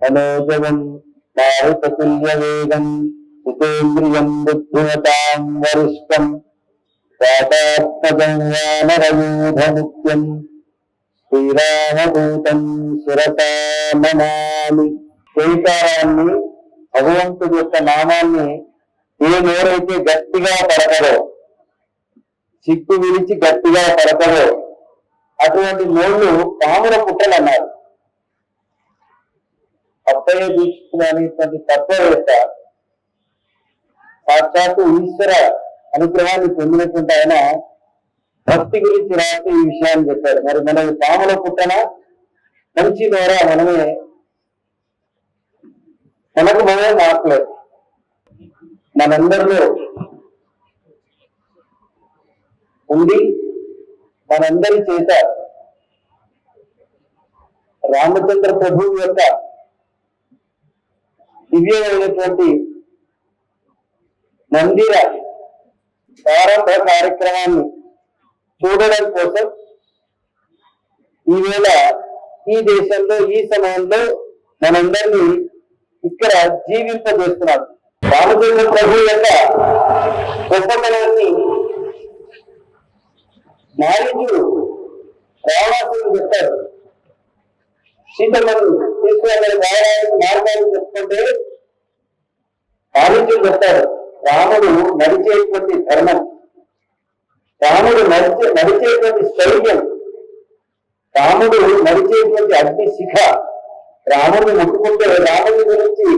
मनोजवं मारुततुल्यवेगं जितेन्द्रियं बुद्धिमतां वरिष्ठं वातात्मजं वानरयूथमुख्यं శ్రీరామదూతం శిరసా నమామి. శ్రీకారాన్ని భగవంతుడి యొక్క నామాన్ని ఏ నోరైతే గట్టిగా పలకరో, చిక్కు విడిచి గట్టిగా పలకరో అటువంటి నోళ్ళు పాముల పుట్టలు అన్నారు. అప్పయ్య దీక్షితులు అనేటువంటి తత్వవేత్త సాక్షాత్తు ఈశ్వర అనుగ్రహాన్ని పొందినటువంటి ఆయన భక్తి గురించి రాసి ఈ విషయాన్ని చెప్పారు. మరి మనం పాముల పుట్టన మంచి ద్వారా మనకు మనమే మాట్లేదు. మనందరిలో ఉండి మనందరి చేత రామచంద్ర ప్రభువు యొక్క దివ్యమైనటువంటి మందిర ప్రారంభ కార్యక్రమాన్ని చూడడం కోసం ఈవేళ ఈ దేశంలో ఈ సమయంలో మనందరినీ ఇక్కడ జీవింపజేస్తున్నారు. రామచంద్ర ప్రభు యొక్క గొప్పతనాన్ని నాయకుడు రావణాసురుడు చెప్పారు. సీతమ్మను తీసుకుని రావడానికి మార్గాన్ని చెప్పుకుంటే నాయకుడు చెప్తారు, రాముడు నడిచేటువంటి ధర్మం, రాముడు నడిచేటువంటి స్థైర్యం, రాముడు నడిచేటువంటి అగ్ని శిఖ, రాముడిని ముట్టుకుంటే రాముడి గురించి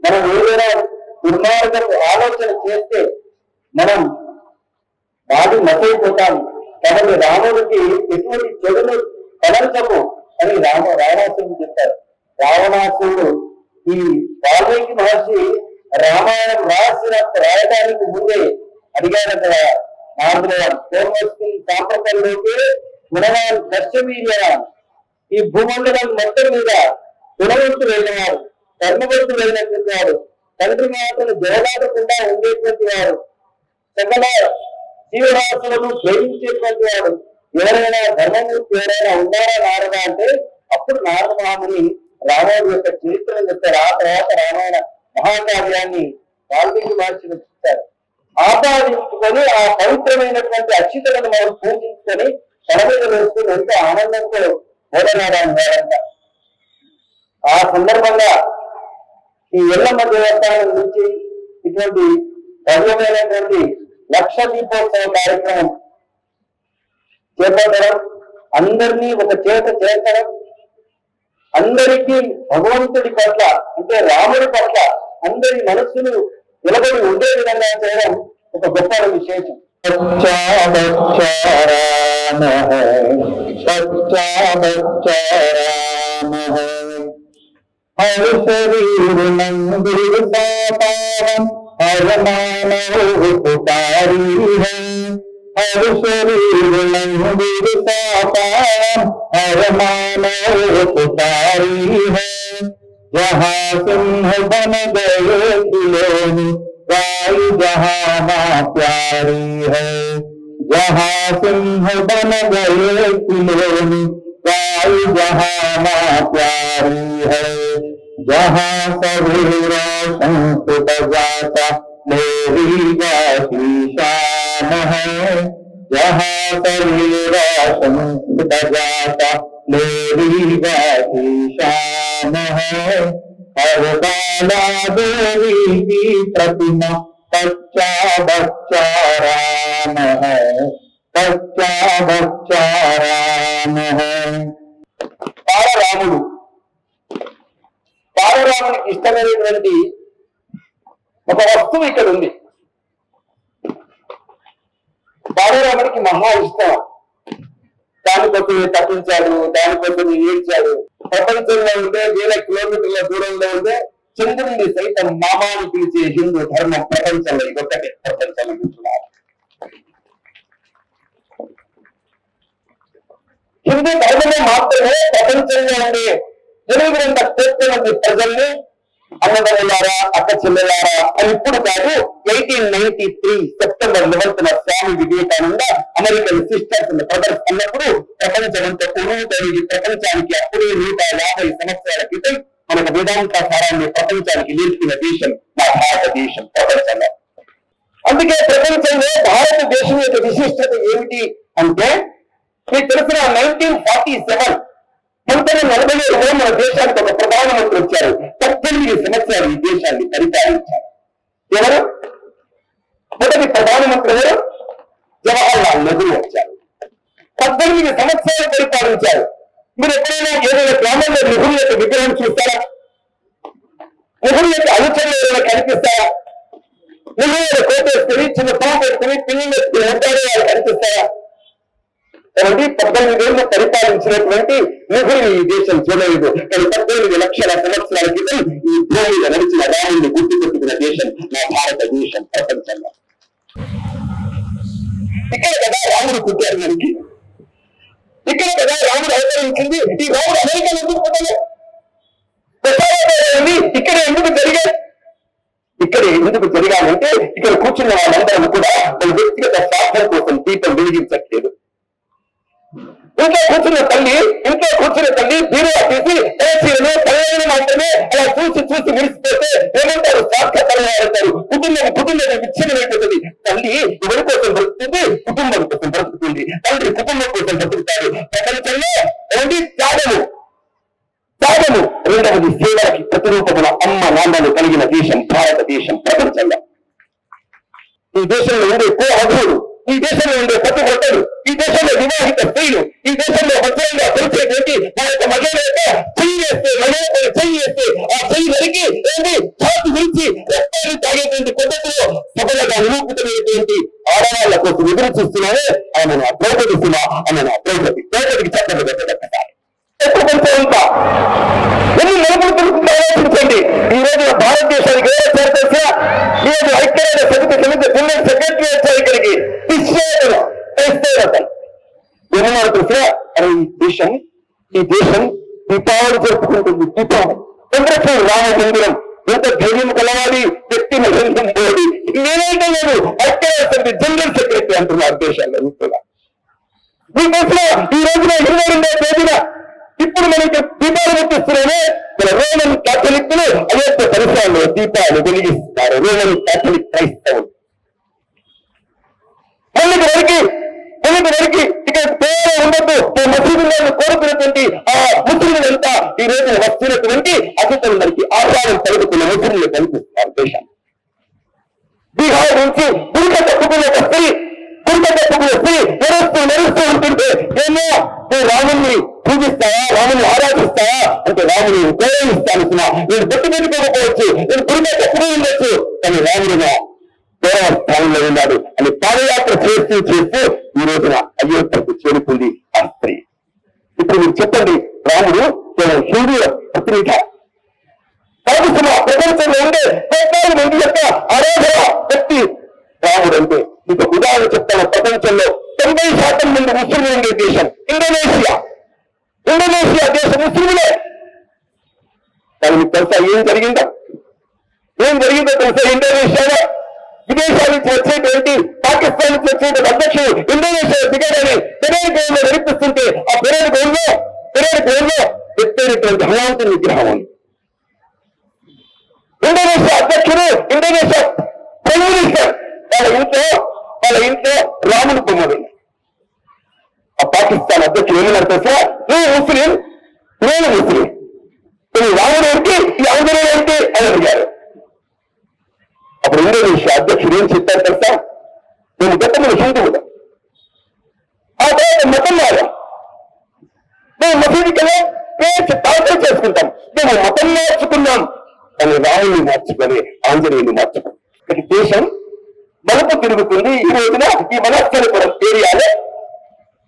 మనం ఏదైనా దుర్మార్గపు ఆలోచన చేస్తే మనం బాధి మసైపోతాం. కాబట్టి రాముడికి ఎటువంటి చెడులు తలంచము అని రావణాసురుడు చెప్పారు. రావణాసురుడు ఈ వాల్మీకి మహర్షి రామాయణం రాయడానికి ముందే అడిగారంట. సాంప్రదాయంలోకి గుణవాన్ దర్శవీర్యవాన్, ఈ భూమండలం మొత్తం మీద గుణవంతులు వెళ్ళినవారు, ధర్మవంతులు వెళ్ళినటువంటి వారు, తండ్రి మాటలు జయదాటకుండా ఉండేటువంటి వారు, సకల జీవరాశులను ప్రేమించేటువంటి వాడు, ఎవరైనా ధర్మమూర్తి ఎవరైనా ఉన్నారా నారద అంటే అప్పుడు నారద మహాముని రాముడి యొక్క చరిత్రను చెప్తారు. ఆ తర్వాత రామాయణ మహాకావ్యాన్ని వాల్మీకి మహర్షి చెప్తారు. ఆపాదించుకొని ఆ పవిత్రమైనటువంటి అక్షితలను మనం పూజించుకొని తలమీద వేసుకుని ఎంతో ఆనందంతో ఓడనాడాన్ని వారంట. ఆ సందర్భంగా ఈ ఎల్లమ్మ దేవస్థానం నుంచి ఇటువంటి భవ్యమైనటువంటి లక్ష దీపోత్సవ కార్యక్రమం చేపట్టడం, అందరినీ ఒక చేత చేర్చడం, అందరికీ భగవంతుడి పట్ల అంటే రాముడి పట్ల అందరి మనస్సును నిలబడి ఉండే విధంగా చేయడం ఒక గొప్ప విశేషం. हर शरीर मंदिर पावन हर मानव पुकारी है, हर शरीर मंदिर पावन हर मानव पुकारी है। जहाँ सिंह बन गए खिलौने गाय जहाँ माँ प्यारी है, जहाँ सिंह बन गए खिलौने गाय जहाँ माँ प्यारी है। जहाँ सवेरा शंख बजाता मेरी गाती शान है, जहाँ सवेरा शंख बजाता मेरी गाती शान है। हर बाला देवी की प्रतिमा बच्चा बच्चा राम है, बच्चा बच्चा राम है। రాముడు బాలరామునికి ఇష్టమైనటువంటి ఒక వస్తువు ఇక్కడ ఉంది. బాలరాముడికి మహా ఇష్టం. దానికోసం తప్పించాడు, దానికోసం ఏడ్చాడు. ప్రపంచంలో ఉంటే వేల కిలోమీటర్ల దూరంలో ఉంటే చంద్రుడిని సైతం మామాని పిలిచే హిందూ ధర్మం ప్రపంచంలో ఇదొక్కటే ప్రపంచంలో చూస్తున్నారు. హిందూ ధర్మమే మాత్రమే ప్రపంచంలో ఉండే 8 కోట్ల మంది ప్రజల్ని అన్నదమ్ములారా అక్క చెల్లెలారా అని ఇప్పుడు కాదు 1893 September 11న Swami Vivekananda American sisters brothers అన్నప్పుడు ప్రపంచమంతా ఉరువు తగిలి ప్రపంచానికి అప్పుడే 150 సంవత్సరాల క్రితం మనకు వేదాంత సారాన్ని ప్రపంచానికి నేర్పిన దేశం నా భారతదేశం ప్రపంచంలో. అందుకే ప్రపంచంలో భారతదేశం యొక్క విశిష్టత ఏమిటి అంటే, మీకు తెలిసిన 1947 1947లో మన దేశానికి ఒక ప్రధానమంత్రి వచ్చారు. 18 సంవత్సరాలు ఈ దేశాన్ని పరిపాలించారు. ఎవరు? మొదటి ప్రధానమంత్రి ఎవరు? జవహర్లాల్ నెహ్రూ వచ్చారు. 18 సంవత్సరాలు పరిపాలించారు. మీరు ఎప్పుడైనా ఏదైనా గ్రామంలో నెహ్రూ యొక్క విగ్రహం చూస్తారా? నెహ్రూ యొక్క అనుచరులు ఏదైనా కనిపిస్తారా? నెహ్రూ యొక్క కోట వేసుకుని చిన్న పువ్వు పెట్టుకుని పిల్లలు వేసుకుని ఉంటారు, వాళ్ళు కనిపిస్తారా? కాబట్టి 18 ఏళ్ళు పరిపాలించినటువంటి నెహ్రూ ఈ దేశం చూడలేదు. కానీ 18 లక్షల సంవత్సరాల క్రితం ఈ భూమి నడిచిన రాముడిని గుర్తుపెట్టుకున్న దేశం నా భారతదేశం ప్రపంచంలో. ఇక్కడ కదా రాముడు పుట్టారు మనకి, ఇక్కడ కదా రాముడు అవతరించింది. ఈ రాముడు అమెరికాలో ఎందుకు పుట్టలే? ఇక్కడ ఎందుకు జరిగాయి? ఇక్కడ ఎందుకు జరిగాలంటే ఇక్కడ కూర్చున్న వాళ్ళందరూ కూడా వాళ్ళ వ్యక్తిగత స్వార్థం కోసం దీపం వెలిగించట్లేదు. ఇంట్లో కూర్చున్న తల్లి బీరువా తీసి తలచీరను తల్లిని మాత్రమే అలా చూసి విడిచిపోతే ఏమంటారు? స్వార్థపరంగా అంటారు. కుటుంబం విచ్ఛిన్నమైపోతుంది. తల్లి ఎవరి కోసం బ్రతుకుతుంది? కుటుంబం కోసం బ్రతుకుతుంది. తండ్రి కుటుంబం కోసం బ్రతుకుతారు. ప్రపంచంలో ఒకటి త్యాగము, రెండవది సేవకి ప్రతిరూపముల అమ్మ నాన్నలు కలిగిన దేశం భారతదేశం ప్రపంచంలో. ఈ దేశంలో ఉండే కోహదుడు, ఈ దేశంలో ఉండే ప్రతి ఒక్కరు, ఈ దేశంలో వివాహిత స్త్రీలు, ఈ దేశంలో వజ్రంగా తెలిసేటువంటి మన యొక్క మహిళ యొక్క చెయ్యి వేస్తే ఆ చెయ్యి నరికి చాటు విరిచి రక్తాన్ని తాగేటువంటి పద్ధతిలో సఫలంగా నిరూపితమైనటువంటి ఆడవాళ్ల కోసం ఎదురు చూస్తున్నారే ఆమె నా ద్రౌపది సినిమా, ఆమె నా ద్రౌపదికి చక్కగా పెట్టగలుగుతారు. ఎప్పుడు కొంచెం ఉంటా ఎన్ని నిలబడి తెలుస్తుందో ఆలోచించండి. ఈ రోజు భారతదేశానికి ఏదో చేర్చేసినా ఈ రోజు ఐక్యరాజ్య సమితి జనరల్ సెక్రటరీ వచ్చారు ఇక్కడికి. ఏమన్నారు తెలిసిన? ఈ దేశం దీపావళి జరుపుకుంటుంది. దీపావళి చంద్రశేఖర్ రామ మందిరం ఎంత ధైర్యం కలవాలి, వ్యక్తి నిబంధం పోయి నేనైతే లేదు. ఐక్యరాజ్య సమితి జనరల్ సెక్రటరీ అంటున్నారు దేశాల్లో ఇంట్లో. మీకు తెలిసిన ఈ రోజున 22వ తేదీన ఇప్పుడు మనకి దీపాలు ముట్టిస్తున్నానే మన రోమన్ క్యాథలిక్లు అయోధ్య పరిసరాల్లో దీపాలు వెలిగిస్తారు. రోమన్ క్యాథలిక్ క్రైస్తవులు వెనక్కి వరకు ఇక్కడ పేరు ఉండద్దు మసీదులను కోరుకున్నటువంటి ఆ ముస్లింలంతా ఈ రోజు వస్తున్నటువంటి అతిథులందరికీ ఆహ్వానం పలుకుతున్న ముస్లింలు కనిపిస్తున్నారు దేశాన్ని. బీహార్ నుంచి గురిక తప్పుకునే స్త్రీ నడుస్తూ ఉంటుంటే ఏమో నువ్వు రాముని పూజిస్తావా, రాముని ఆరాధిస్తావా అంటే రాముని ఉపయోగిస్తాను. నేను బొట్టు పెట్టుకోకపోవచ్చు, నేను గురిక తప్పుకు ఉండొచ్చు, కానీ రాముడిగా గౌరవ స్థానంలో ఉన్నాడు అని పాదయాత్ర చేస్తూ ఈ రోజున అయోధ్యకు చేరుకుంది ఆ స్త్రీ. ఇప్పుడు మీరు చెప్పండి, రాముడు కేవలం హిందువుల ప్రతినిధ కాదు. ప్రపంచంలో ఉండే 14 మంది యొక్క ఆరాధన వ్యక్తి రాముడు అంటే. మీకు ఉదాహరణ చెప్తాను. ప్రపంచంలో 90% మంది ముస్లింలు ఉండే దేశం ఇండోనేషియా దేశం ముస్లింలే. కానీ మీకు తెలుసా ఏం జరిగిందో తెలుసా? ఇండోనేషియాలో విదేశాల నుంచి వచ్చేటువంటి పాకిస్తాన్ నుంచి వచ్చేటువంటి అధ్యక్షుడు ఇండోనేషియా దిగాడని పెరేడ్ గ్రౌండ్ లో నడిపిస్తుంటే ఆ పెరేడ్ గ్రౌండ్ లో ఎత్తేటువంటి హనుమంతుని విగ్రహం ఉంది. ఇండోనేషియా అధ్యక్షుడు, ఇండోనేషియా ప్రైమ్ మినిస్టర్ వాళ్ళ ఇంట్లో రాముని బొమ్మది. ఆ పాకిస్తాన్ అధ్యక్షుడు ఏమన్నారు తెలుసా? నేను ముస్లిం రాముడు ఏంటి, ఈ ఆంజనేయుడు ఏంటి అని అడిగారు. అప్పుడు ఇండోనేషియా అధ్యక్షుడు ఏం చెప్పారు తెలుసా? నేను గతంలో హిందువులు, ఆ తర్వాత మతం మారా, మేము మసీదుకి ప్రార్థన చేసుకుంటాం, మేము మతం మార్చుకున్నాం అని రాముని మార్చుకొని ఆంజనేయుని మార్చుకున్నాం. ఇక్కడి దేశం మలుపు తిరుగుతుంది. ఈ రోజున ఈ మనస్థలపురం ఏరియాలో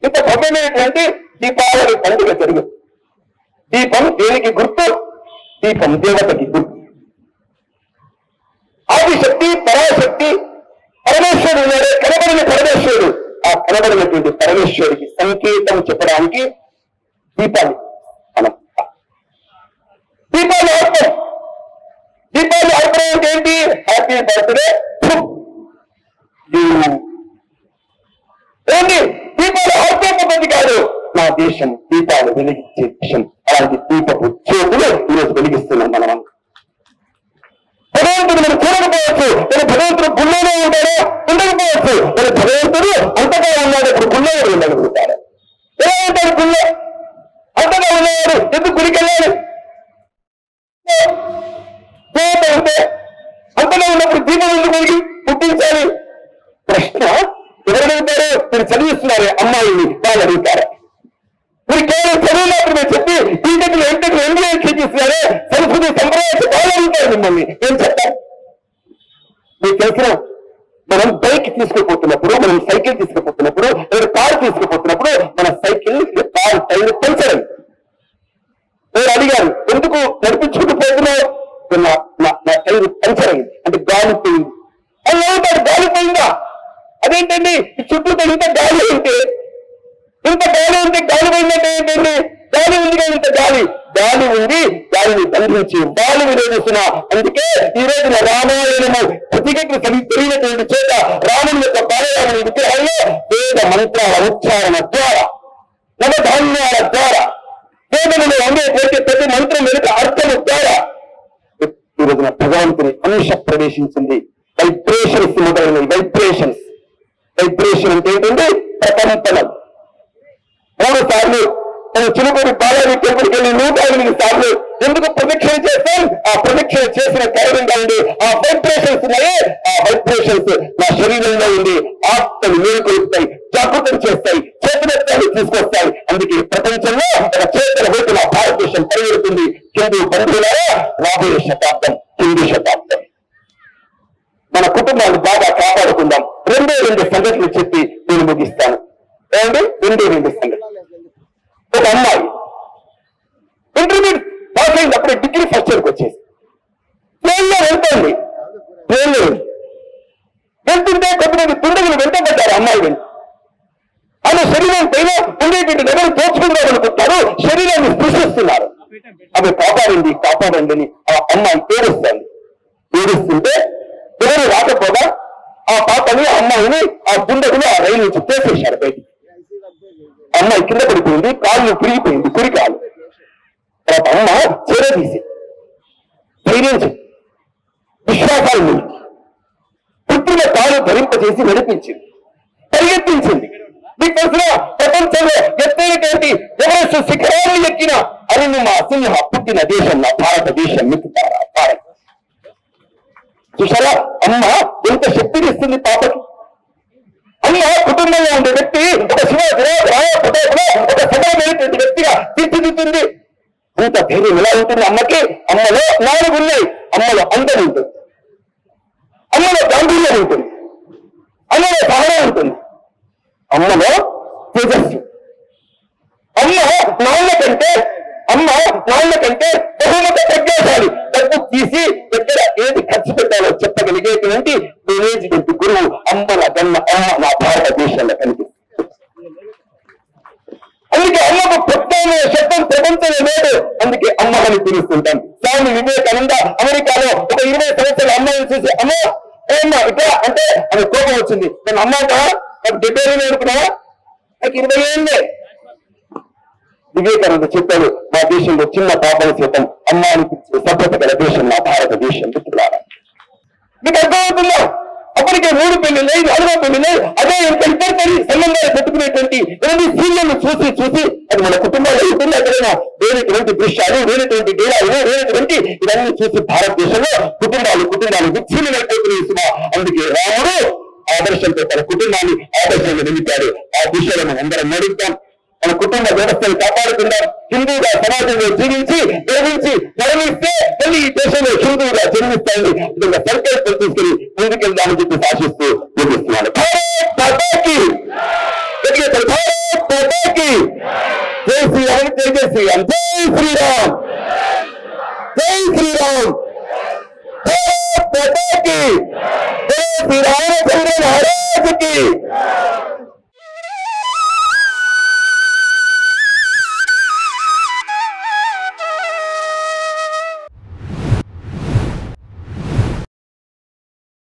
ఇంత భవ్యమైనటువంటి దీపావళి పండుగ జరుగుతుంది. దీపం దేనికి గుర్తు? దీపం దేవతకి గుర్తు. ఆదిశక్తి, పరాశక్తి, పరమేశ్వరుడు ఉన్నాడే, కనబడిన పరమేశ్వరుడు. ఆ కనబడినటువంటి పరమేశ్వరుడికి సంకేతం చెప్పడానికి దీపాన్ని దీపాలు ఆర్పం. దీపాలు ఆర్పడం అంటే ఏంటి? హ్యాపీ బర్త్డే ఏంటి? దీపాలు ఆర్పే పద్ధతి కాదు. నా దేశం దీపాలు వెలిగించే దేశం. అలాంటి దీపపు జ్యోతులు ఈరోజు వెలిగిస్తుంది. ఉండకపోవచ్చు, కానీ భగవంతుడు గుళ్ళోనే ఉంటాడా? ఉండకపోవచ్చు, కానీ భగవంతుడు అంతగా ఉన్నాడు. ఇప్పుడు గుళ్ళో ఉండగలుగుతాడు. ఎలా ఉంటాడు గుళ్ళో? అంతగా ఉన్నవాడు ఎందుకు గుడికి వెళ్ళాడు? ఉంటే అంతగా ఉన్నప్పుడు దీపం ఎందుకు పుట్టించాలి? ప్రశ్న ఎవరు అడుగుతారు? మీరు చదివిస్తున్నారు అమ్మాయిని, వాళ్ళు అడుగుతారు. మీరు కేవలం చదువు మాత్రమే చెప్పి బీటెక్లు ఎంటెక్లు ఎంబీఏ చేపిస్తున్నారే సంస్కృతి సంప్రదాయాలు వాళ్ళు అడుగుతారు మిమ్మల్ని. ఏం చెప్తారు? మీకు తెలిసిన మనం బైక్ తీసుకుపోతున్నప్పుడు, మనం సైకిల్ తీసుకుపోతున్నప్పుడు, లేదా కారు తీసుకుపోతున్నప్పుడు మన సైకిల్ కారు టైర్ పంచర్ అయింది. మీరు అడిగారు ఎందుకు నడిపించుకుంటూ పోతున్నావు? నా టైర్ పంచర్ అయింది అంటే గాలిపోయింది. అది అవుతాడు, గాలిపోయిందా? అదేంటండి చుట్టూ ఇంత గాలి ఉంటే, ఇంత గాలి ఉంటే గాలి పోయిందంటే ఏంటండి? గాలి ఉంది కదా, ఇంత గాలి ఉంది, గాలిని బంధించి గాలి వినియోగిస్తున్నా. అందుకే ఈ రోజున రామాయణము ప్రతిజ్ఞకు తెలియనటువంటి చోట రాముని యొక్క బాలరాముని విగ్రహంలో వేద మంత్రాల ఉచ్చారణ ద్వారా, నవధాన్యాల ద్వారా, వేదనలో ఉండేటువంటి ప్రతి మంత్రం వెనుక అర్థము ద్వారా ఈ రోజున భగవంతుని అంశ ప్రవేశించింది. వైబ్రేషన్స్ మొదలైనవి. వైబ్రేషన్ అంటే ఏంటంటే ప్రకంపనం. 3 సార్లు మనం చిలుకూరి బాలాజీ టెంపుల్కి వెళ్ళి 108 సార్లు ఎందుకు ప్రదక్షిణ చేస్తాం? ఆ ప్రదక్షిణ చేసిన కారణంగా ఉండి ఆ వైబ్రేషన్స్ ఉన్నాయి. ఆ వైబ్రేషన్స్ నా శరీరంలో ఉండి ఆత్మని మేలుకొలుపుతాయి, జాగృతం చేస్తాయి, చేతనత్వాన్ని తీసుకొస్తాయి. అందుకే ప్రపంచంలో ఒక చేతన వైపు నా భారతదేశం పరిగెడుతుంది. హిందూ బంధువులారా, రాబోయే శతాబ్దం హిందూ శతాబ్దం. మన కుటుంబాన్ని బాగా కాపాడుకుందాం. 2 సంగతులు చెప్పి నేను ముగిస్తాను. ఏమండి? 2 సంగతులు. ఒక అమ్మాయి ఇంటర్మీడియట్ పాస్ అయినప్పుడు డిగ్రీ ఫస్ట్ ఇయర్కి వచ్చేసి ట్రైన్లో వెళ్తుంది. వెళ్తుంటే కొంతమంది దుండగులు వెంటబడ్డారు అమ్మాయి వెంట. ఆమె శరీరం పైన ఉండేటువంటి నెగలు తోచుకుందాం అనుకుంటారు, శరీరాన్ని స్పృశిస్తున్నారు. ఆమె కాపాడండి అని ఆ అమ్మాయి ఏడుస్తుంటే ఎవరు రాకపోగా ఆ పాపని అమ్మాయిని ఆ దుండగులు ఆ రైలు నుంచి తోసేశారు బయటికి. అమ్మాయి కింద పడిపోయింది, కాళ్ళు విరిగిపోయింది, కుడి కాలు. తర్వాత అమ్మ చేరదీసి ధైర్యం విశ్వాసాలు పుట్టిన కాలు ధరింపజేసి నడిపించింది, పరిగెత్తించింది. మీకు తెలిసిన ప్రపంచంలో ఎత్తైనటువంటి ఎవరెస్ట్ శిఖరాన్ని ఎక్కిన అరుణిమ సింహ పుట్టిన దేశం నా భారతదేశం. మిత్రులారా, భారత్ చూసారా అమ్మ ఎంత శక్తినిస్తుంది పాపకి. అమ్మ కుటుంబంలో ఉండే వ్యక్తి ఒక శివాజీ ఒక సమానమైనటువంటి వ్యక్తిగా తీర్చిదిద్దుతుంది. అంత ధైర్యం ఎలా ఉంటుంది అమ్మకి? అమ్మలో 4 ఉన్నాయి. అమ్మలో అందం ఉంటుంది, అమ్మలో గాంభీర్యం ఉంటుంది, అమ్మలో సహనం ఉంటుంది, అమ్మలో తేజస్సు. అమ్మ నాన్న కంటే బహుమత ప్రజ్ఞాశాలి. డబ్బు తీసి ఎక్కడ ఏది ఖర్చు పెట్టాలో చెప్పగలిగేటువంటి మేనేజ్మెంట్ గురువు అమ్మల గన్న అమ్మ నా భారతదేశంలో కనిపిస్తుంది. అందుకే అమ్మకు ప్రత్యేక శబ్దం ప్రపంచంలో లేదు. అందుకే అమ్మ అని పిలుస్తుంటాం. స్వామి వివేకానంద అమెరికాలో ఒక 20 సంవత్సరాల అమ్మాయిని చూసి అమ్మ ఏమ్మా ఇట్లా అంటే ఆమె కోపం వచ్చింది. నేను అమ్మాక నాకు 70 అనుకున్నావా? నాకు 20 ఏళ్ళే. వివేకానంద చెప్పాడు, మా దేశంలో చిన్న పాపల శాతం అమ్మ అనిపించే సభ్యత గల దేశం నా భారతదేశం. మిత్రులారా, మీకు అర్థమవుతుందా? అప్పటికే 3 పెళ్లిలై 4వ పెళ్లిలై అదే ఇద్దరు సంబంధాలు పెట్టుకునేటువంటి సీన్లను చూసి అది మన కుటుంబాల్లో ఉంటుంది. ఎక్కడైనా వేరేటువంటి దృశ్యాలు, వేరేటువంటి డేరాలు, వేరేటువంటి ఇవన్నీ చూసి భారతదేశంలో కుటుంబాలు విచ్ఛిన్నమైపోతున్నాయి. అందుకే రాముడు ఆదర్శంతో తన కుటుంబాన్ని ఆదర్శంగా నిలిపాడు. ఆ దిశలో మనం అందరం నడుపుతాం. మన కుటుంబ వ్యవస్థను కాపాడుకుందాం. హిందూగా సమాజంలో జీవించి మరణిస్తే మళ్ళీ ఈ దేశంలో హిందూగా జన్మిస్తాయని విధంగా సంకల్పం తీసుకుని ముందుకెళ్దామని చెప్పి ఆశిస్తూ ముగిస్తున్నాను. భారత్ మాతాకి జై శ్రీరామ్, జై శ్రీరామ్, జై శ్రీరామ్, జై శ్రీరామ్. భారత్ మాతాకి జై శ్రీరామచంద్ర మహారాజ్ కి.